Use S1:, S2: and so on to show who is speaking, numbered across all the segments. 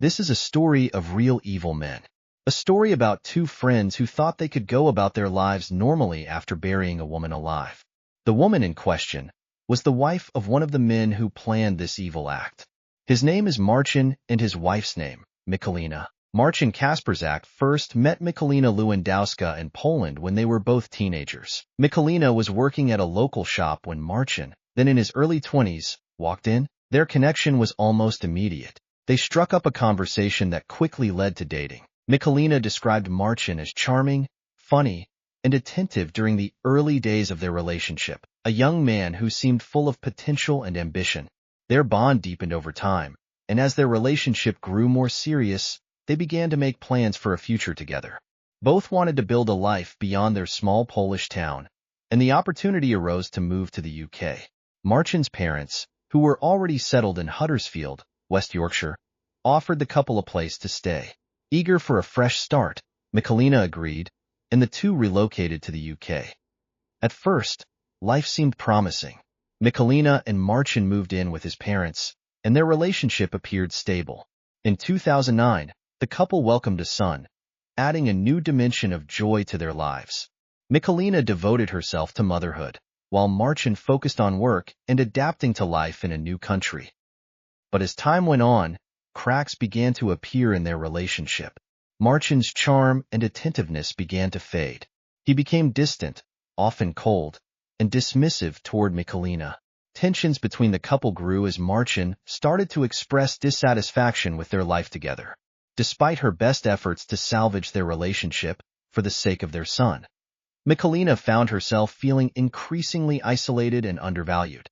S1: This is a story of real evil men. A story about two friends who thought they could go about their lives normally after burying a woman alive. The woman in question was the wife of one of the men who planned this evil act. His name is Marcin, and his wife's name, Michelina. Marcin Kasperzak first met Michelina Lewandowska in Poland when they were both teenagers. Michelina was working at a local shop when Marcin, then in his early 20s, walked in. Their connection was almost immediate. They struck up a conversation that quickly led to dating. Michelina described Marcin as charming, funny, and attentive during the early days of their relationship, a young man who seemed full of potential and ambition. Their bond deepened over time, and as their relationship grew more serious, they began to make plans for a future together. Both wanted to build a life beyond their small Polish town, and the opportunity arose to move to the UK. Marcin's parents, who were already settled in Huddersfield, West Yorkshire, offered the couple a place to stay. Eager for a fresh start, Michelina agreed, and the two relocated to the UK. At first, life seemed promising. Michelina and Marcin moved in with his parents, and their relationship appeared stable. In 2009, the couple welcomed a son, adding a new dimension of joy to their lives. Michelina devoted herself to motherhood, while Marcin focused on work and adapting to life in a new country. But as time went on, cracks began to appear in their relationship. Marcin's charm and attentiveness began to fade. He became distant, often cold, and dismissive toward Michelina. Tensions between the couple grew as Marcin started to express dissatisfaction with their life together. Despite her best efforts to salvage their relationship for the sake of their son, Michelina found herself feeling increasingly isolated and undervalued.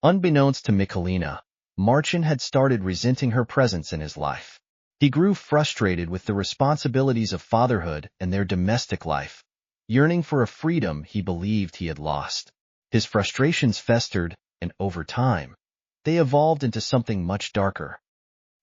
S1: Unbeknownst to Michelina, Marcin had started resenting her presence in his life. He grew frustrated with the responsibilities of fatherhood and their domestic life, yearning for a freedom he believed he had lost. His frustrations festered, and over time, they evolved into something much darker.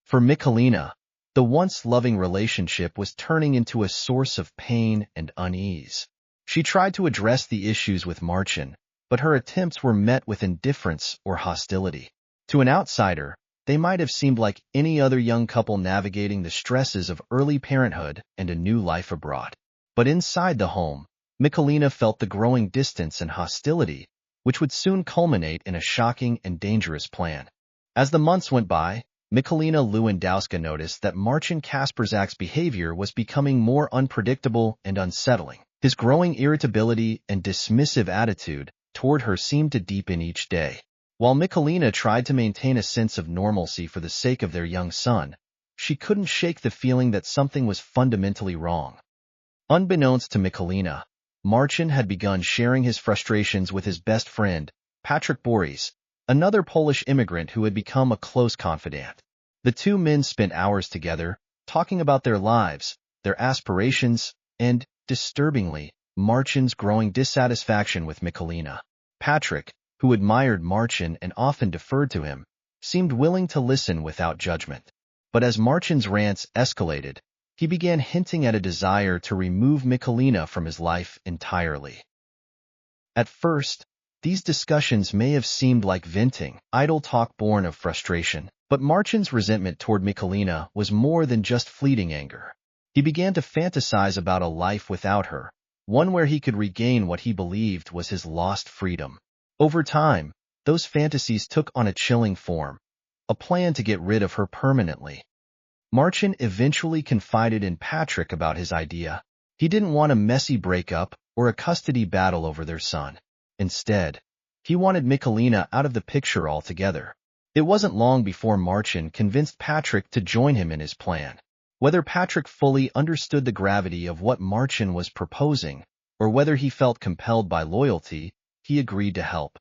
S1: For Michelina, the once loving relationship was turning into a source of pain and unease. She tried to address the issues with Marcin, but her attempts were met with indifference or hostility. To an outsider, they might have seemed like any other young couple navigating the stresses of early parenthood and a new life abroad. But inside the home, Michelina felt the growing distance and hostility, which would soon culminate in a shocking and dangerous plan. As the months went by, Michelina Lewandowska noticed that Marcin Kasperzak's behavior was becoming more unpredictable and unsettling. His growing irritability and dismissive attitude toward her seemed to deepen each day. While Michelina tried to maintain a sense of normalcy for the sake of their young son, she couldn't shake the feeling that something was fundamentally wrong. Unbeknownst to Michelina, Marcin had begun sharing his frustrations with his best friend, Patrik, another Polish immigrant who had become a close confidant. The two men spent hours together, talking about their lives, their aspirations, and, disturbingly, Marcin's growing dissatisfaction with Michelina. Patrik, who admired Marcin and often deferred to him, seemed willing to listen without judgment. But as Marcin's rants escalated, he began hinting at a desire to remove Michelina from his life entirely. At first, these discussions may have seemed like venting, idle talk born of frustration, but Marcin's resentment toward Michelina was more than just fleeting anger. He began to fantasize about a life without her, one where he could regain what he believed was his lost freedom. Over time, those fantasies took on a chilling form, a plan to get rid of her permanently. Marcin eventually confided in Patrik about his idea. He didn't want a messy breakup or a custody battle over their son. Instead, he wanted Michelina out of the picture altogether. It wasn't long before Marcin convinced Patrik to join him in his plan. Whether Patrik fully understood the gravity of what Marcin was proposing, or whether he felt compelled by loyalty, he agreed to help.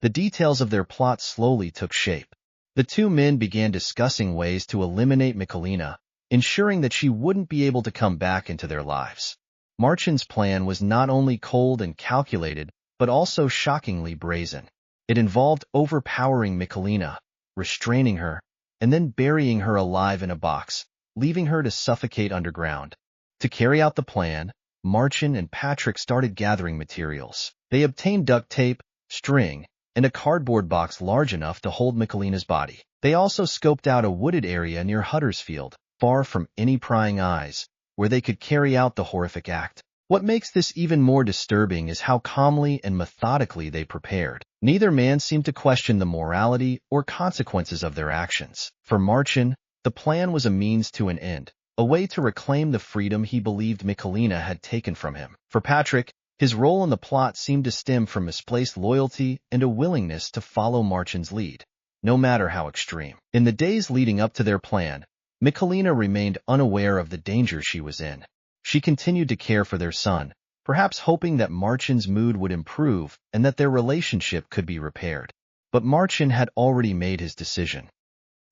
S1: The details of their plot slowly took shape. The two men began discussing ways to eliminate Michelina, ensuring that she wouldn't be able to come back into their lives. Marcin's plan was not only cold and calculated, but also shockingly brazen. It involved overpowering Michelina, restraining her, and then burying her alive in a box, leaving her to suffocate underground. To carry out the plan, Marcin and Patrik started gathering materials. They obtained duct tape, string, and a cardboard box large enough to hold Michelina's body. They also scoped out a wooded area near Huddersfield, far from any prying eyes, where they could carry out the horrific act. What makes this even more disturbing is how calmly and methodically they prepared. Neither man seemed to question the morality or consequences of their actions. For Marcin, the plan was a means to an end, a way to reclaim the freedom he believed Michelina had taken from him. For Patrik, his role in the plot seemed to stem from misplaced loyalty and a willingness to follow Marcin's lead, no matter how extreme. In the days leading up to their plan, Michelina remained unaware of the danger she was in. She continued to care for their son, perhaps hoping that Marcin's mood would improve and that their relationship could be repaired. But Marcin had already made his decision.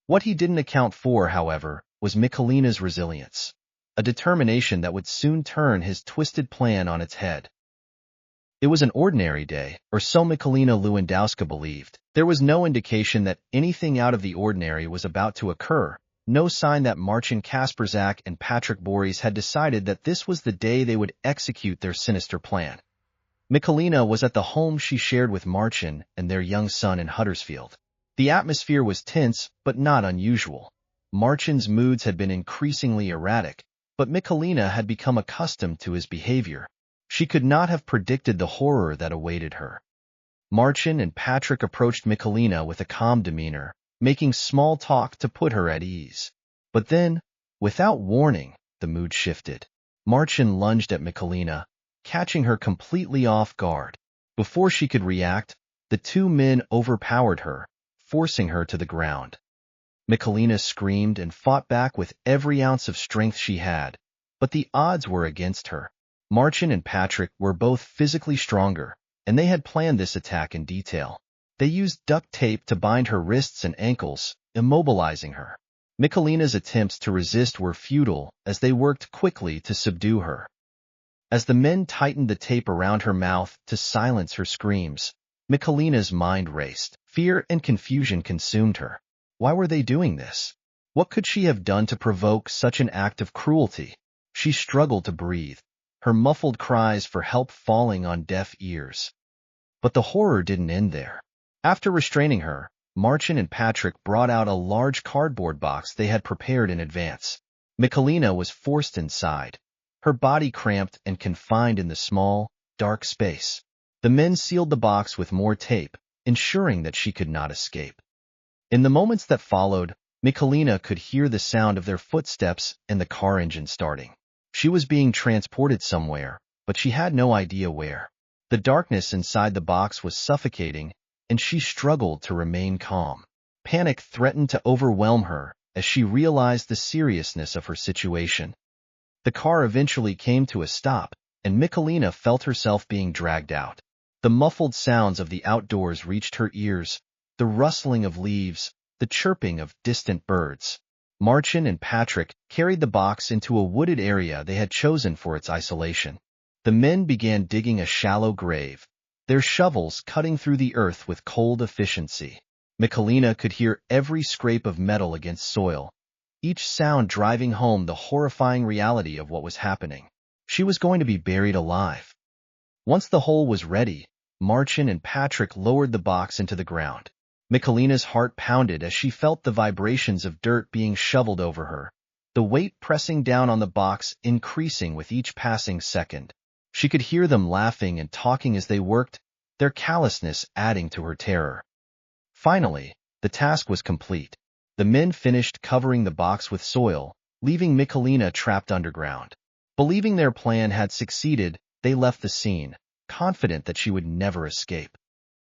S1: What he didn't account for, however, was Michelina's resilience, a determination that would soon turn his twisted plan on its head. It was an ordinary day, or so Michelina Lewandowska believed. There was no indication that anything out of the ordinary was about to occur, no sign that Marcin Kasperzak and Patrik Boris had decided that this was the day they would execute their sinister plan. Michelina was at the home she shared with Marcin and their young son in Huddersfield. The atmosphere was tense, but not unusual. Marcin's moods had been increasingly erratic, but Michelina had become accustomed to his behavior. She could not have predicted the horror that awaited her. Marcin and Patrik approached Michelina with a calm demeanor, making small talk to put her at ease. But then, without warning, the mood shifted. Marcin lunged at Michelina, catching her completely off guard. Before she could react, the two men overpowered her, forcing her to the ground. Michelina screamed and fought back with every ounce of strength she had, but the odds were against her. Marcin and Patrik were both physically stronger, and they had planned this attack in detail. They used duct tape to bind her wrists and ankles, immobilizing her. Michelina's attempts to resist were futile as they worked quickly to subdue her. As the men tightened the tape around her mouth to silence her screams, Michelina's mind raced. Fear and confusion consumed her. Why were they doing this? What could she have done to provoke such an act of cruelty? She struggled to breathe, her muffled cries for help falling on deaf ears. But the horror didn't end there. After restraining her, Marcin and Patrik brought out a large cardboard box they had prepared in advance. Michelina was forced inside, her body cramped and confined in the small, dark space. The men sealed the box with more tape, ensuring that she could not escape. In the moments that followed, Michelina could hear the sound of their footsteps and the car engine starting. She was being transported somewhere, but she had no idea where. The darkness inside the box was suffocating, and she struggled to remain calm. Panic threatened to overwhelm her as she realized the seriousness of her situation. The car eventually came to a stop, and Michelina felt herself being dragged out. The muffled sounds of the outdoors reached her ears, the rustling of leaves, the chirping of distant birds. Marcin and Patrik carried the box into a wooded area they had chosen for its isolation. The men began digging a shallow grave, their shovels cutting through the earth with cold efficiency. Michelina could hear every scrape of metal against soil, each sound driving home the horrifying reality of what was happening. She was going to be buried alive. Once the hole was ready, Marcin and Patrik lowered the box into the ground. Michelina's heart pounded as she felt the vibrations of dirt being shoveled over her, the weight pressing down on the box increasing with each passing second. She could hear them laughing and talking as they worked, their callousness adding to her terror. Finally, the task was complete. The men finished covering the box with soil, leaving Michelina trapped underground. Believing their plan had succeeded, they left the scene, confident that she would never escape.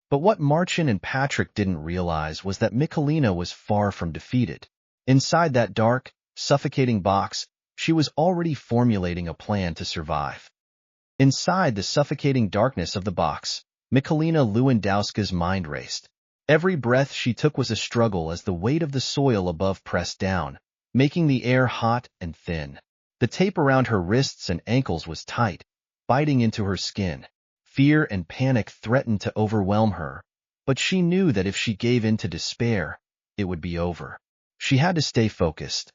S1: But what Marcin and Patrik didn't realize was that Michelina was far from defeated. Inside that dark, suffocating box, she was already formulating a plan to survive. Inside the suffocating darkness of the box, Michelina Lewandowska's mind raced. Every breath she took was a struggle as the weight of the soil above pressed down, making the air hot and thin. The tape around her wrists and ankles was tight, biting into her skin. Fear and panic threatened to overwhelm her, but she knew that if she gave in to despair, it would be over. She had to stay focused.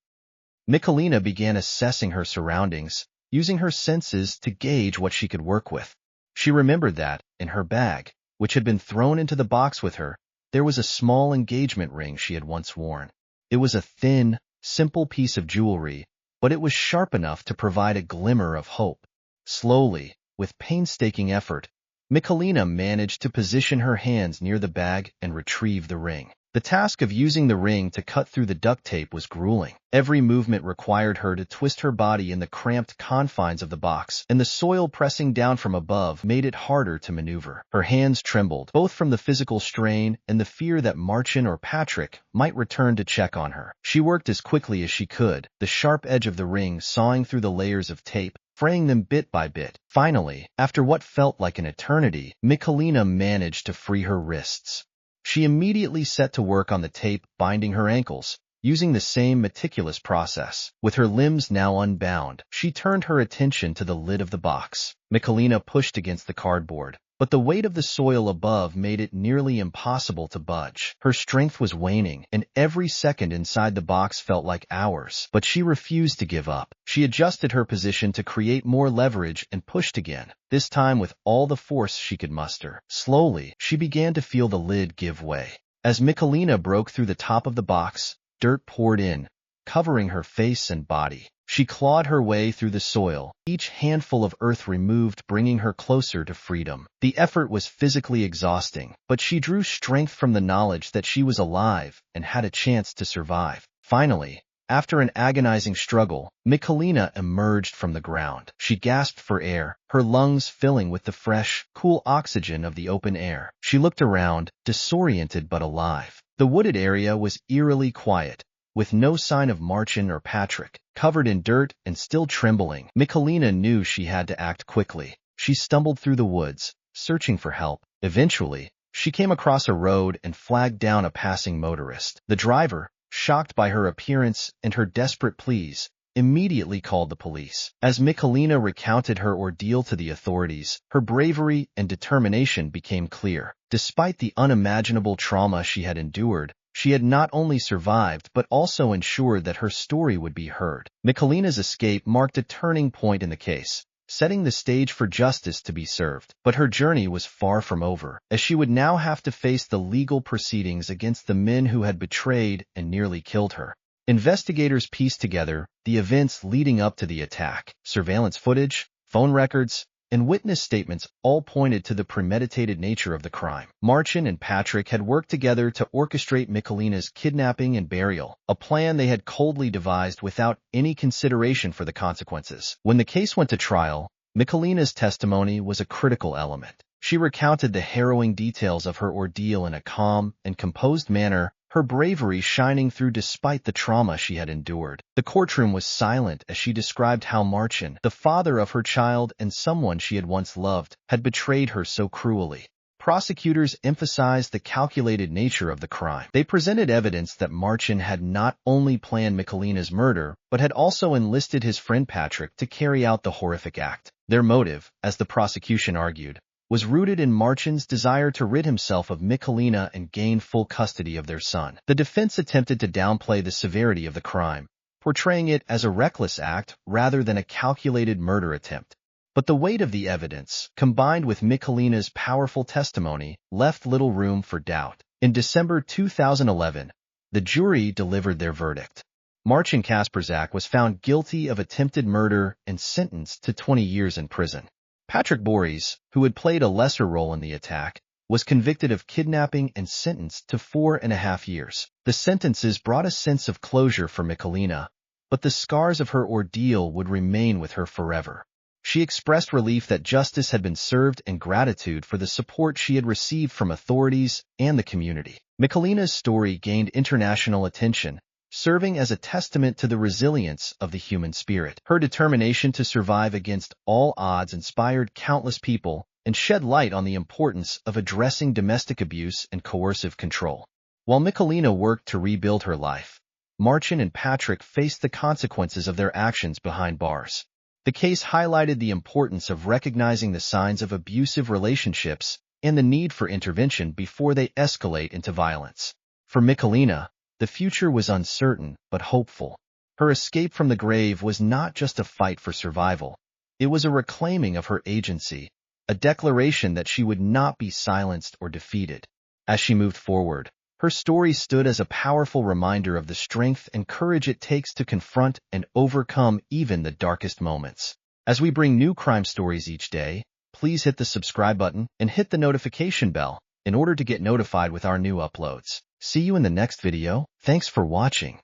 S1: Michelina began assessing her surroundings, using her senses to gauge what she could work with. She remembered that, in her bag, which had been thrown into the box with her, there was a small engagement ring she had once worn. It was a thin, simple piece of jewelry, but it was sharp enough to provide a glimmer of hope. Slowly, with painstaking effort, Michelina managed to position her hands near the bag and retrieve the ring. The task of using the ring to cut through the duct tape was grueling. Every movement required her to twist her body in the cramped confines of the box, and the soil pressing down from above made it harder to maneuver. Her hands trembled, both from the physical strain and the fear that Marcin or Patrik might return to check on her. She worked as quickly as she could, the sharp edge of the ring sawing through the layers of tape, fraying them bit by bit. Finally, after what felt like an eternity, Michelina managed to free her wrists. She immediately set to work on the tape binding her ankles, using the same meticulous process. With her limbs now unbound, she turned her attention to the lid of the box. Michelina pushed against the cardboard, but the weight of the soil above made it nearly impossible to budge. Her strength was waning, and every second inside the box felt like hours. But she refused to give up. She adjusted her position to create more leverage and pushed again, this time with all the force she could muster. Slowly, she began to feel the lid give way. As Michelina broke through the top of the box, dirt poured in, covering her face and body. She clawed her way through the soil, each handful of earth removed bringing her closer to freedom. The effort was physically exhausting, but she drew strength from the knowledge that she was alive and had a chance to survive. Finally, after an agonizing struggle, Michelina emerged from the ground. She gasped for air, her lungs filling with the fresh, cool oxygen of the open air. She looked around, disoriented but alive. The wooded area was eerily quiet, with no sign of Marcin or Patrik. Covered in dirt and still trembling, Michelina knew she had to act quickly. She stumbled through the woods, searching for help. Eventually, she came across a road and flagged down a passing motorist. The driver, shocked by her appearance and her desperate pleas, immediately called the police. As Michelina recounted her ordeal to the authorities, her bravery and determination became clear. Despite the unimaginable trauma she had endured, she had not only survived but also ensured that her story would be heard. Michelina's escape marked a turning point in the case, setting the stage for justice to be served. But her journey was far from over, as she would now have to face the legal proceedings against the men who had betrayed and nearly killed her. Investigators pieced together the events leading up to the attack. Surveillance footage, phone records, and witness statements all pointed to the premeditated nature of the crime. Marcin and Patrik had worked together to orchestrate Michelina's kidnapping and burial, a plan they had coldly devised without any consideration for the consequences. When the case went to trial, Michelina's testimony was a critical element. She recounted the harrowing details of her ordeal in a calm and composed manner, her bravery shining through despite the trauma she had endured. The courtroom was silent as she described how Marcin, the father of her child and someone she had once loved, had betrayed her so cruelly. Prosecutors emphasized the calculated nature of the crime. They presented evidence that Marcin had not only planned Michelina's murder, but had also enlisted his friend Patrik to carry out the horrific act. Their motive, as the prosecution argued, was rooted in Marcin's desire to rid himself of Michelina and gain full custody of their son. The defense attempted to downplay the severity of the crime, portraying it as a reckless act rather than a calculated murder attempt. But the weight of the evidence, combined with Michelina's powerful testimony, left little room for doubt. In December 2011, the jury delivered their verdict. Marcin Kasperzak was found guilty of attempted murder and sentenced to 20 years in prison. Patrik Boris, who had played a lesser role in the attack, was convicted of kidnapping and sentenced to 4.5 years. The sentences brought a sense of closure for Michelina, but the scars of her ordeal would remain with her forever. She expressed relief that justice had been served and gratitude for the support she had received from authorities and the community. Michelina's story gained international attention, serving as a testament to the resilience of the human spirit. Her determination to survive against all odds inspired countless people and shed light on the importance of addressing domestic abuse and coercive control. While Michelina worked to rebuild her life, Marcin and Patrik faced the consequences of their actions behind bars. The case highlighted the importance of recognizing the signs of abusive relationships and the need for intervention before they escalate into violence. For Michelina, the future was uncertain but hopeful. Her escape from the grave was not just a fight for survival. It was a reclaiming of her agency, a declaration that she would not be silenced or defeated. As she moved forward, her story stood as a powerful reminder of the strength and courage it takes to confront and overcome even the darkest moments. As we bring new crime stories each day, please hit the subscribe button and hit the notification bell in order to get notified with our new uploads. See you in the next video. Thanks for watching.